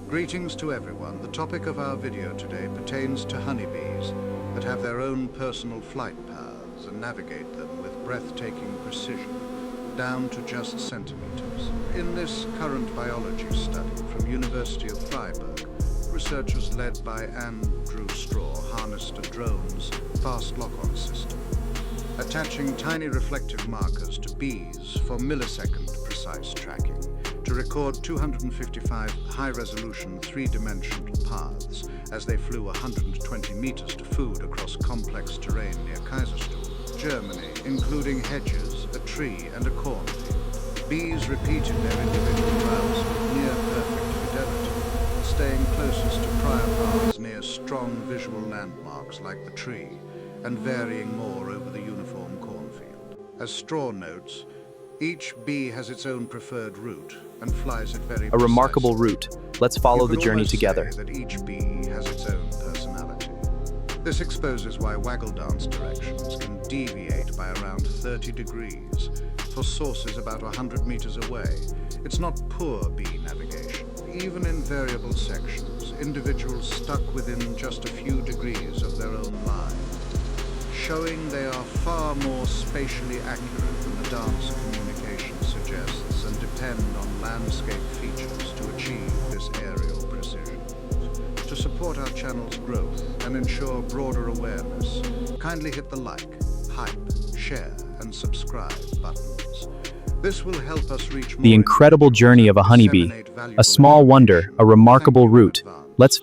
Greetings to everyone. The topic of our video today pertains to honeybees that have their own personal flight paths and navigate them with breathtaking precision, down to just centimeters. In this current biology study from University of Freiburg, researchers led by Andrew Straw harnessed a drone's fast lock-on system, attaching tiny reflective markers to bees for millisecond precise tracking to record 255 high-resolution three-dimensional paths as they flew 120 meters to food across complex terrain near Kaiserstuhl, Germany, including hedges, a tree, and a cornfield. Bees repeated their individual routes with near-perfect fidelity, staying closest to prior paths near strong visual landmarks like the tree, and varying more over the uniform cornfield. As Straw notes, each bee has its own preferred route and flies it very A remarkable precisely. route. Let's follow the journey together. That each bee has its own personality. This exposes why waggle dance directions can deviate by around 30 degrees for sources about 100 meters away. It's not poor bee navigation. Even in variable sections, individuals stuck within just a few degrees of their own line, showing they are far more spatially accurate than the dance communication suggests and depend on landscape features to achieve this aerial precision. To support our channel's growth and ensure broader awareness, kindly hit the like, hype, share, and subscribe buttons. This will help us reach more The incredible journey of a honeybee. disseminate valuable A small wonder, information. a remarkable Thank you in route. advance. Let's